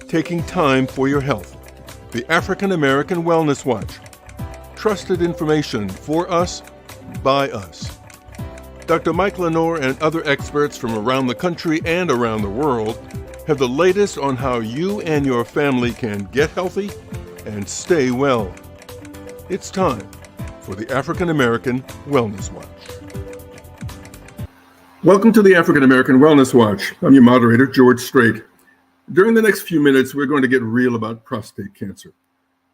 Taking time for your health. The African American Wellness Watch. Trusted information for us, by us. Dr. Mike Lenore and other experts from around the country and around the world have the latest on how you and your family can get healthy and stay well. It's time for the African American Wellness Watch. Welcome to the African American Wellness Watch. I'm your moderator, George Strait. During the next few minutes, we're going to get real about prostate cancer.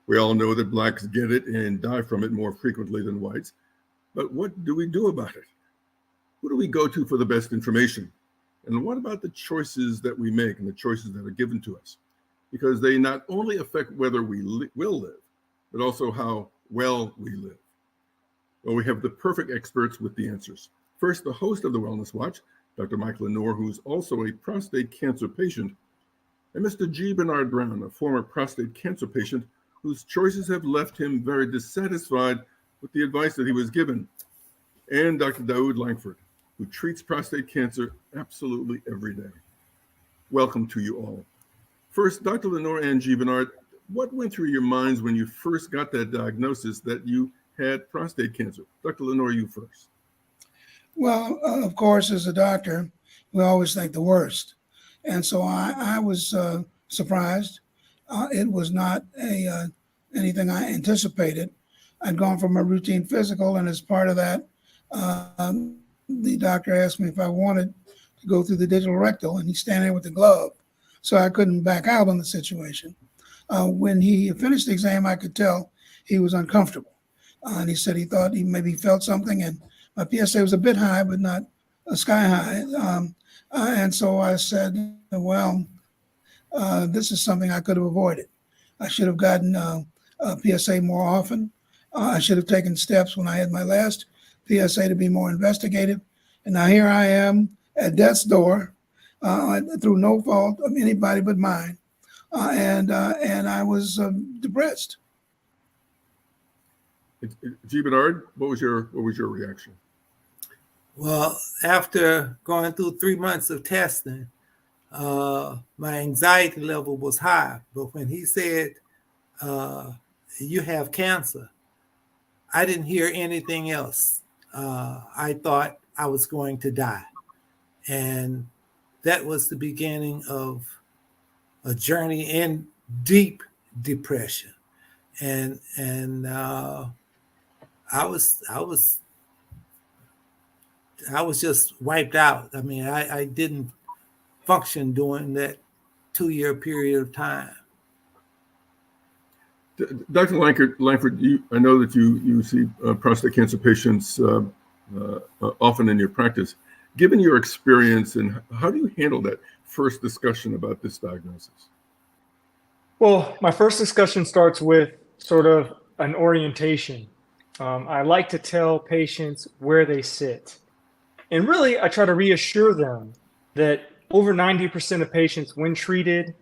We all know that blacks get it and die from it more frequently than whites. But what do we do about it? Who do we go to for the best information? And what about the choices that we make and the choices that are given to us? Because they not only affect whether we will live, but also how well we live. Well, we have the perfect experts with the answers. First, the host of the Wellness Watch, Dr. Mike Lenore, who's also a prostate cancer patient, and Mr. G. Bernard Brown, a former prostate cancer patient whose choices have left him very dissatisfied with the advice that he was given, and Dr. Daoud Langford, who treats prostate cancer absolutely every day. Welcome to you all. First, Dr. Lenore and G. Bernard, what went through your minds when you first got that diagnosis that you had prostate cancer? Dr. Lenore, you first. Well, of course, as a doctor, we always think the worst. And so I was surprised. It was not anything I anticipated. I'd gone from a routine physical, and as part of that, the doctor asked me if I wanted to go through the digital rectal, and he's standing there with the glove, so I couldn't back out on the situation. When he finished the exam, I could tell he was uncomfortable, and he said he thought he maybe felt something, and my PSA was a bit high, but not sky high. And so I said, well, this is something I could have avoided. I should have gotten a PSA more often. I should have taken steps when I had my last PSA to be more investigative. And now here I am at death's door through no fault of anybody but mine. And I was depressed. G. Bernard, what was your reaction? Well, after going through 3 months of testing, my anxiety level was high. But when he said, you have cancer, I didn't hear anything else. I thought I was going to die. And that was the beginning of a journey in deep depression. And I was just wiped out. I mean, I didn't function during that 2-year period of time. Dr. Langford, I know that you see prostate cancer patients often in your practice. Given your experience, and how do you handle that first discussion about this diagnosis? Well, my first discussion starts with sort of an orientation. I like to tell patients where they sit. And really, I try to reassure them that over 90% of patients, when treated,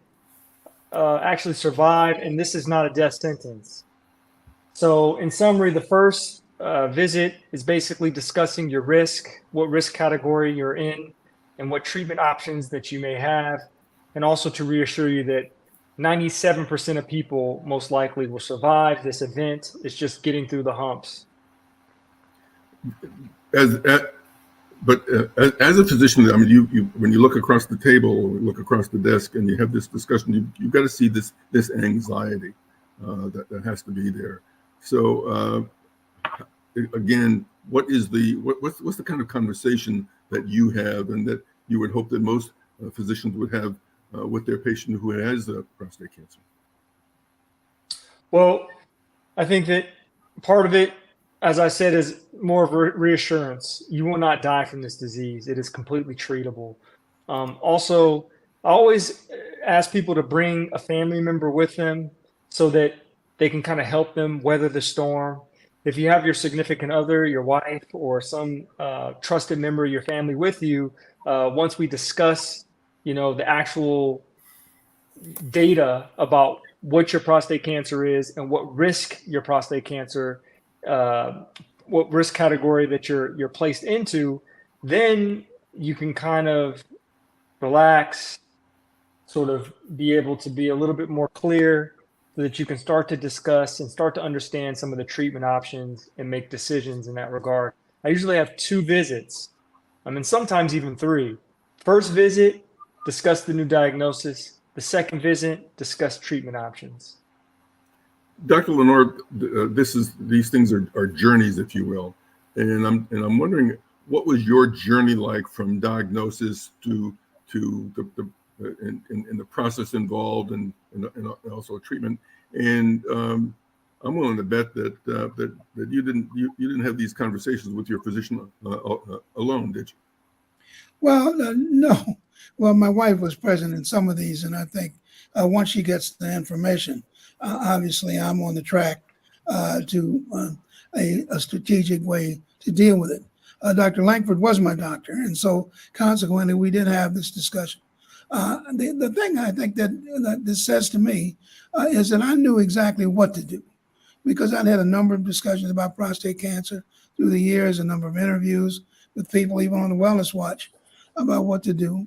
actually survive, and this is not a death sentence. So in summary, the first visit is basically discussing your risk, what risk category you're in, and what treatment options that you may have, and also to reassure you that 97% of people most likely will survive this event. It's just getting through the humps. As a physician, I mean, you when you look across the table or look across the desk and you have this discussion, you've got to see this anxiety that has to be there. So again, what's the kind of conversation that you have and that you would hope that most physicians would have with their patient who has prostate cancer? Well, I think that part of it, as I said, is more of a reassurance. You will not die from this disease. It is completely treatable. Also, I always ask people to bring a family member with them so that they can kind of help them weather the storm. If you have your significant other, your wife, or some trusted member of your family with you, once we discuss, the actual data about what your prostate cancer is and what risk your prostate cancer, what risk category that you're placed into, then you can kind of relax, sort of be able to be a little bit more clear so that you can start to discuss and start to understand some of the treatment options and make decisions in that regard. I usually have 2 visits, and sometimes even 3. First visit, discuss the new diagnosis. The second visit, discuss treatment options. Dr. Lenore, these things are journeys, if you will, and I'm wondering, what was your journey like from diagnosis to the in the process involved and also treatment? And I'm willing to bet that you didn't have these conversations with your physician alone, did you? Well, no. Well, my wife was present in some of these, and I think once she gets the information, obviously I'm on the track to a strategic way to deal with it. Dr. Langford was my doctor, and so consequently, we did have this discussion. The thing I think that this says to me is that I knew exactly what to do because I'd had a number of discussions about prostate cancer through the years, a number of interviews with people, even on the Wellness Watch, about what to do.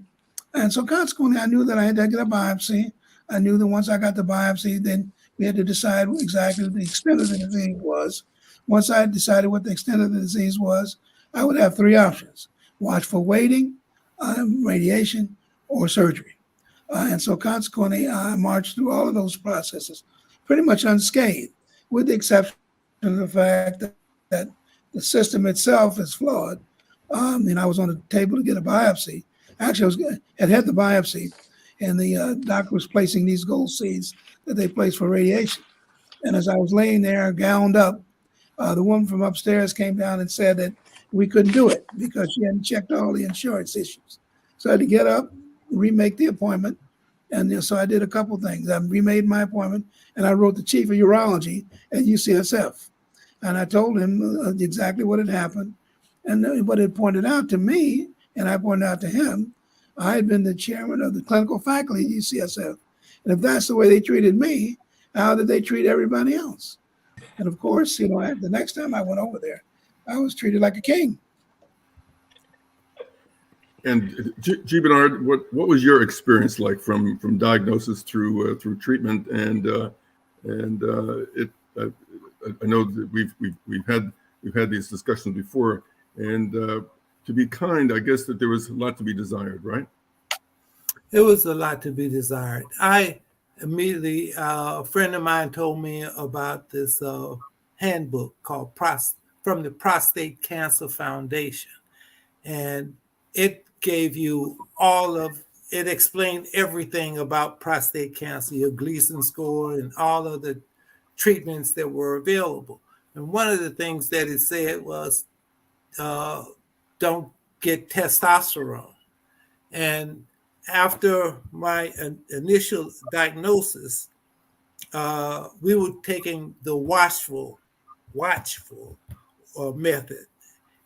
And so consequently, I knew that I had to get a biopsy. I knew that once I got the biopsy, then we had to decide exactly what the extent of the disease was. Once I decided what the extent of the disease was, I would have 3 options: watchful waiting, radiation, or surgery. And so consequently, I marched through all of those processes pretty much unscathed, with the exception of the fact that the system itself is flawed. And I was on the table to get a biopsy. Actually, had the biopsy, and the doctor was placing these gold seeds that they place for radiation. And as I was laying there, gowned up, the woman from upstairs came down and said that we couldn't do it because she hadn't checked all the insurance issues. So I had to get up, remake the appointment. And so I did a couple things. I remade my appointment, and I wrote the chief of urology at UCSF. And I told him exactly what had happened and what had pointed out to me, and I pointed out to him. I had been the chairman of the clinical faculty at UCSF. And if that's the way they treated me, how did they treat everybody else? And of course, the next time I went over there, I was treated like a king. And G. Bernard, what was your experience like from diagnosis through treatment? I know that we've had these discussions before, and to be kind, I guess that there was a lot to be desired, right? It was a lot to be desired. I immediately, a friend of mine told me about this handbook called from the Prostate Cancer Foundation, and it gave you it explained everything about prostate cancer, your Gleason score, and all of the treatments that were available. And one of the things that it said was, don't get testosterone. And after my initial diagnosis, we were taking the watchful method.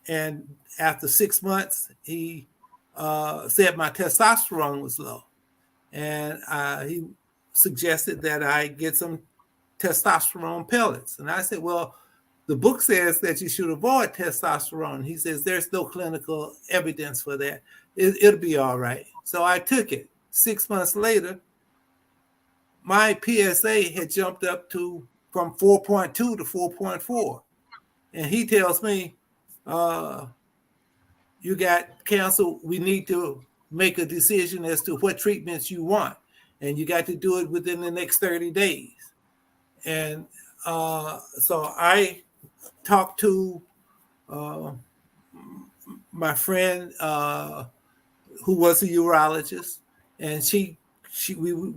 And after 6 months, he said my testosterone was low. And he suggested that I get some testosterone pellets. And I said, well, the book says that you should avoid testosterone. He says, there's no clinical evidence for that. It'll be all right. So I took it. 6 months later, my PSA had jumped up from 4.2 to 4.4. And he tells me, you got cancer. We need to make a decision as to what treatments you want. And you got to do it within the next 30 days. And so I talked to my friend who was a urologist, and we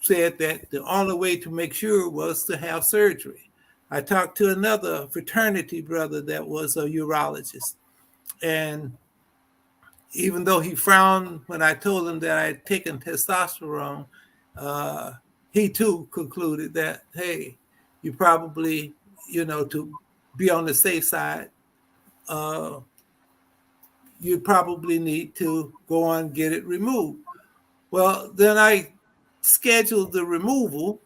said that the only way to make sure was to have surgery. I talked to another fraternity brother that was a urologist, and even though he frowned when I told him that I had taken testosterone, he too concluded that, hey, you probably, to be on the safe side, you probably need to go on and get it removed. Well, then I scheduled the removal,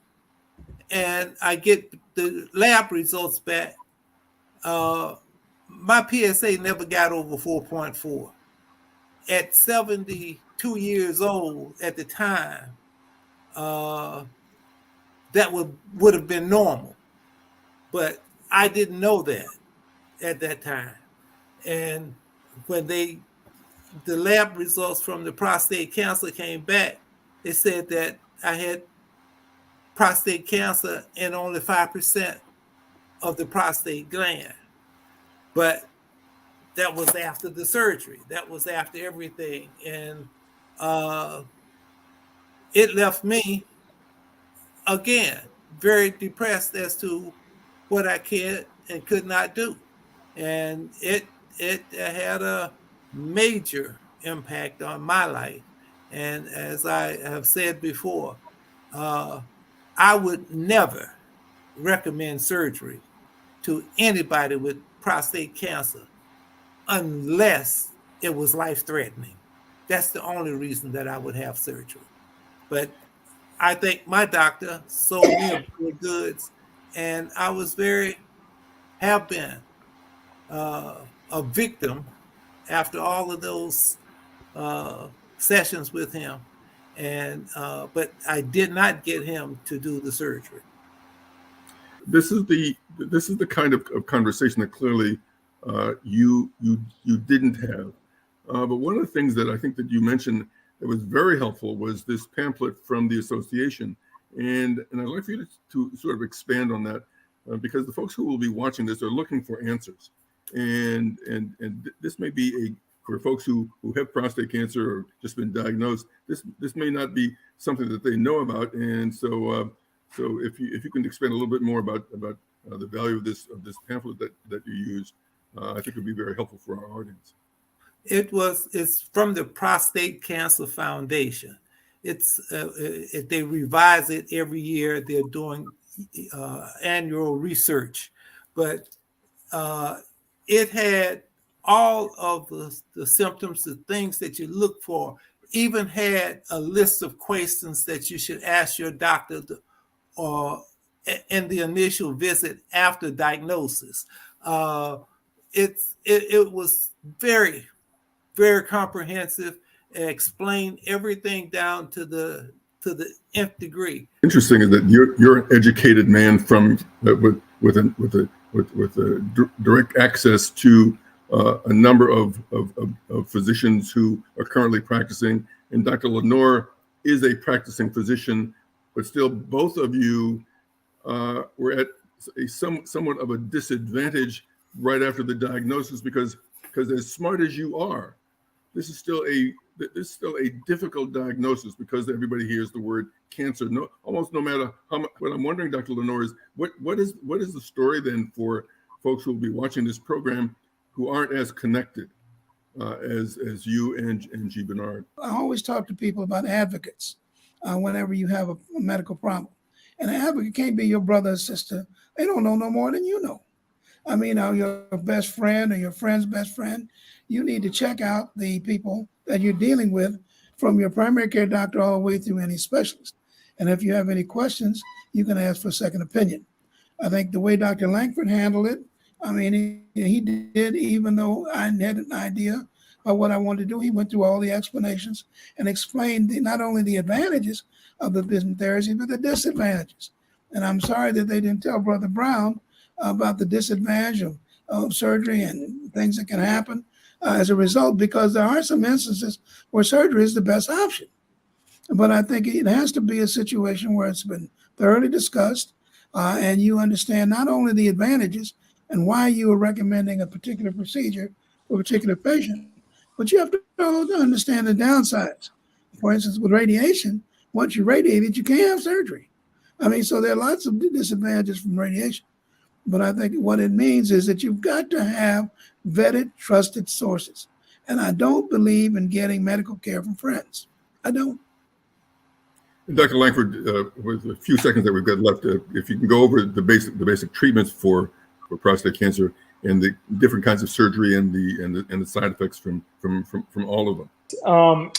and I get the lab results back. My PSA never got over 4.4. At 70 2 years old at the time, that would have been normal. But I didn't know that at that time. And when the lab results from the prostate cancer came back, it said that I had prostate cancer in only 5% of the prostate gland. But that was after the surgery. That was after everything. And it left me, again, very depressed as to what I could and could not do. And it had a major impact on my life. And as I have said before, I would never recommend surgery to anybody with prostate cancer unless it was life-threatening. That's the only reason that I would have surgery. But I think my doctor sold me a bill of goods, and I have been a victim after all of those sessions with him. And but I did not get him to do the surgery. This is the kind of conversation that clearly you didn't have. But one of the things that I think that you mentioned that was very helpful was this pamphlet from the association, and I'd like for you to sort of expand on that because the folks who will be watching this are looking for answers, and this may be for folks who have prostate cancer or just been diagnosed. This may not be something that they know about, and so if you can expand a little bit more about the value of this pamphlet that you used, I think it would be very helpful for our audience. It's from the Prostate Cancer Foundation. They revise it every year. They're doing annual research, but it had all of the symptoms, the things that you look for. Even had a list of questions that you should ask your doctor in the initial visit after diagnosis. It was very, very comprehensive. Explained everything down to the nth degree. Interesting is that you're an educated man from with direct access to a number of physicians who are currently practicing, and Dr. Lenore is a practicing physician, but still both of you were at somewhat of a disadvantage right after the diagnosis because as smart as you are, this is still a difficult diagnosis because everybody hears the word cancer. Almost no matter how much. What I'm wondering, Dr. Lenore, is what is the story then for folks who will be watching this program who aren't as connected as you and G. Bernard? I always talk to people about advocates whenever you have a medical problem. And an advocate can't be your brother or sister. They don't know no more than you know. I mean, your best friend or your friend's best friend, you need to check out the people that you're dealing with from your primary care doctor all the way through any specialist. And if you have any questions, you can ask for a second opinion. I think the way Dr. Langford handled it, I mean, he did, even though I had an idea of what I wanted to do, he went through all the explanations and explained not only the advantages of the vision therapy, but the disadvantages. And I'm sorry that they didn't tell Brother Brown about the disadvantage of surgery and things that can happen as a result, because there are some instances where surgery is the best option. But I think it has to be a situation where it's been thoroughly discussed and you understand not only the advantages and why you are recommending a particular procedure for a particular patient, but you have to understand the downsides. For instance, with radiation, once you're radiated, you can't have surgery. I mean, so there are lots of disadvantages from radiation. But I think what it means is that you've got to have vetted, trusted sources. And I don't believe in getting medical care from friends. I don't. Dr. Langford, with the few seconds that we've got left, if you can go over the basic treatments for prostate cancer and the different kinds of surgery and the side effects from all of them.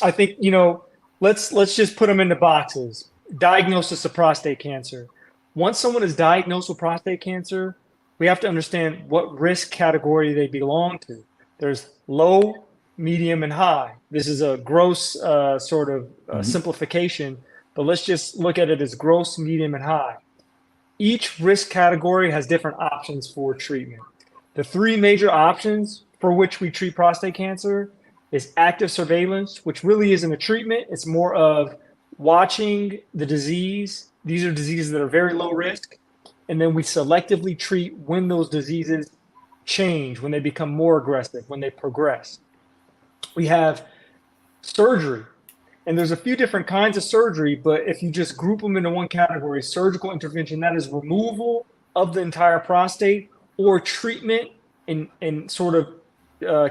I think, let's just put them into boxes. Diagnosis of prostate cancer. Once someone is diagnosed with prostate cancer, we have to understand what risk category they belong to. There's low, medium, and high. This is a gross sort of simplification, but let's just look at it as gross, medium, and high. Each risk category has different options for treatment. The three major options for which we treat prostate cancer is active surveillance, which really isn't a treatment. It's more of watching the disease. These are diseases that are very low risk. And then we selectively treat when those diseases change, when they become more aggressive, when they progress. We have surgery. And there's a few different kinds of surgery, but if you just group them into one category, surgical intervention, that is removal of the entire prostate, or treatment in sort of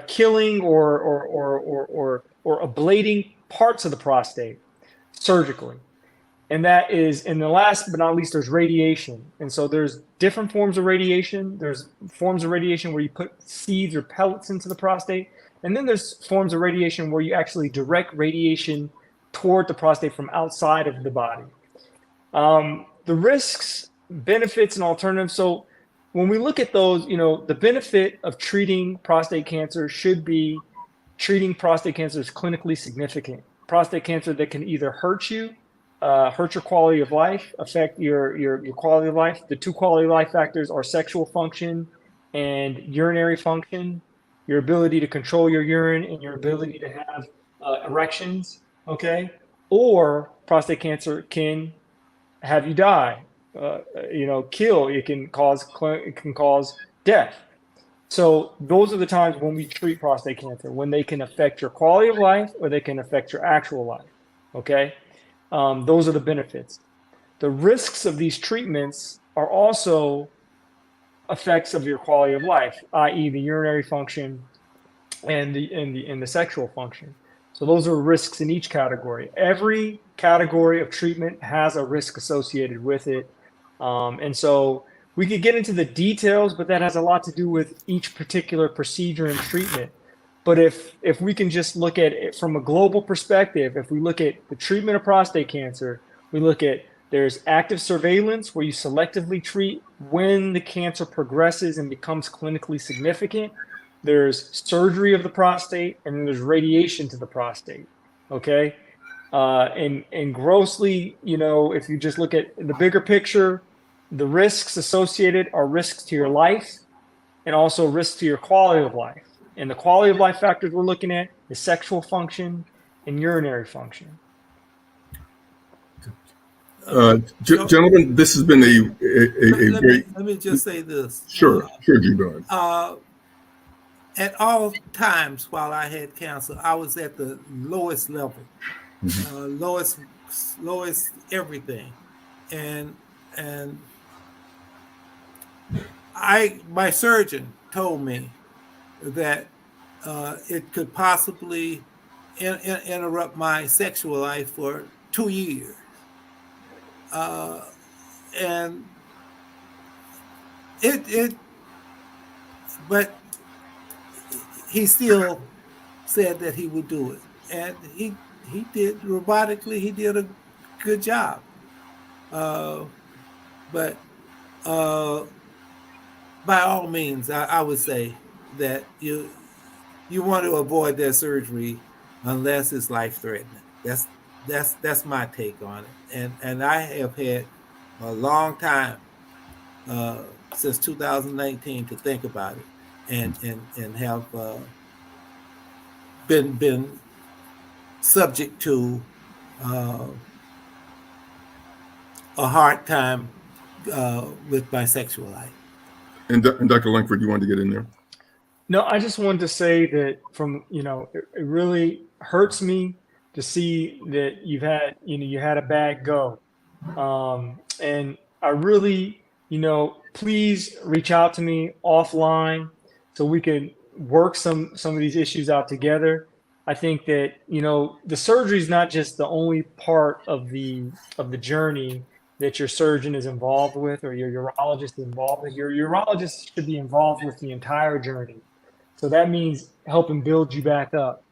killing or ablating parts of the prostate surgically. And that is, and the last but not least, there's radiation. And so there's different forms of radiation. There's forms of radiation where you put seeds or pellets into the prostate. And then there's forms of radiation where you actually direct radiation toward the prostate from outside of the body. The risks, benefits, and alternatives. So when we look at those, the benefit of treating prostate cancer should be treating prostate cancer is clinically significant. Prostate cancer that can either hurt you, hurt your quality of life, affect your quality of life. The two quality of life factors are sexual function and urinary function, your ability to control your urine and your ability to have erections. Okay, or prostate cancer can have you die, kill. It can cause death. So those are the times when we treat prostate cancer, when they can affect your quality of life or they can affect your actual life. Okay, those are the benefits. The risks of these treatments are also effects of your quality of life, i.e., the urinary function and the sexual function. So those are risks in each category. Every category of treatment has a risk associated with it. And so we could get into the details, but that has a lot to do with each particular procedure and treatment. But if we can just look at it from a global perspective, if we look at the treatment of prostate cancer, we look at there's active surveillance where you selectively treat when the cancer progresses and becomes clinically significant. There's surgery of the prostate, and then there's radiation to the prostate. Okay. And grossly, if you just look at the bigger picture, the risks associated are risks to your life and also risks to your quality of life. And the quality of life factors we're looking at is sexual function and urinary function. Gentlemen, this has been let me just say this. Sure, G. At all times while I had cancer, I was at the lowest level, lowest everything, and my surgeon told me that it could possibly interrupt my sexual life for 2 years, and but he still said that he would do it, and he did. Robotically, he did a good job, but by all means, I would say that you want to avoid that surgery unless it's life-threatening. That's my take on it, and I have had a long time since 2019 to think about it. And have been subject to a hard time with my sexual life. And Dr. Langford, you wanted to get in there? No, I just wanted to say that it really hurts me to see that you had a bad go, and I really, please reach out to me offline so we can work some of these issues out together. I think that, the surgery is not just the only part of the journey that your surgeon is involved with or your urologist is involved with. Your urologist should be involved with the entire journey. So that means helping build you back up.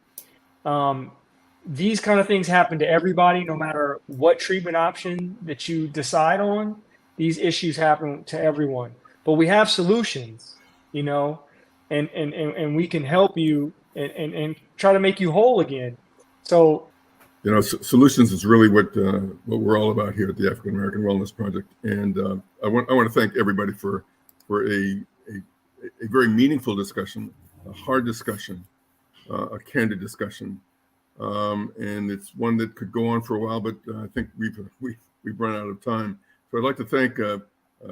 These kind of things happen to everybody, no matter what treatment option that you decide on. These issues happen to everyone, but we have solutions, and we can help you and try to make you whole again. So, Solutions is really what we're all about here at the African American Wellness Project. And I want to thank everybody for a very meaningful discussion, a hard discussion, a candid discussion. And it's one that could go on for a while, but I think we've run out of time. So I'd like to thank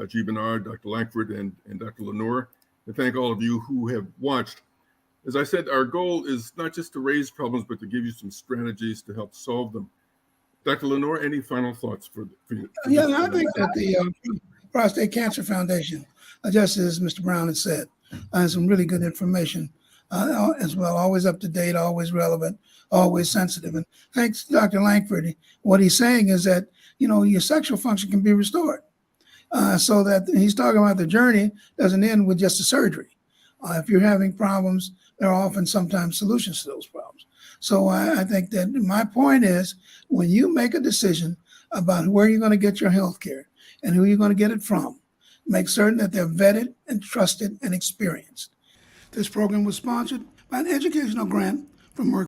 G. Bernard, Dr. Langford, and Dr. Lenore, and thank all of you who have watched. As I said, our goal is not just to raise problems, but to give you some strategies to help solve them. Dr. Lenore, any final thoughts for you? Yeah, I think that the Prostate Cancer Foundation, just as Mr. Brown has said, has some really good information as well, always up to date, always relevant, always sensitive. And thanks, Dr. Langford. What he's saying is that, your sexual function can be restored. So that he's talking about the journey doesn't end with just a surgery. If you're having problems, there are often sometimes solutions to those problems. So I think that my point is, when you make a decision about where you're going to get your health care and who you're going to get it from, make certain that they're vetted and trusted and experienced. This program was sponsored by an educational grant from Merck.